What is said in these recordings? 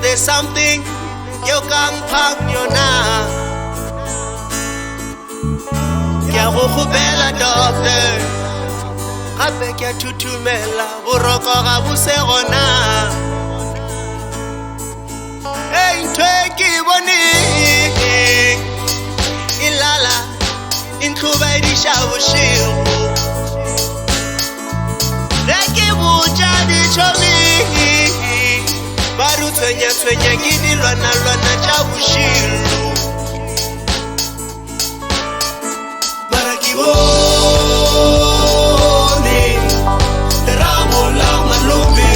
there something you can't pack your now? Kya go khubela doctor gape kya thuthumela boroko ga buse gona. Hey ntwe boni ilala intluba edisha bushiru reke buja dichomi baru twenya gidi lwana cha bushiru barakibone ramo la malumbi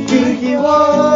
Kiriki wo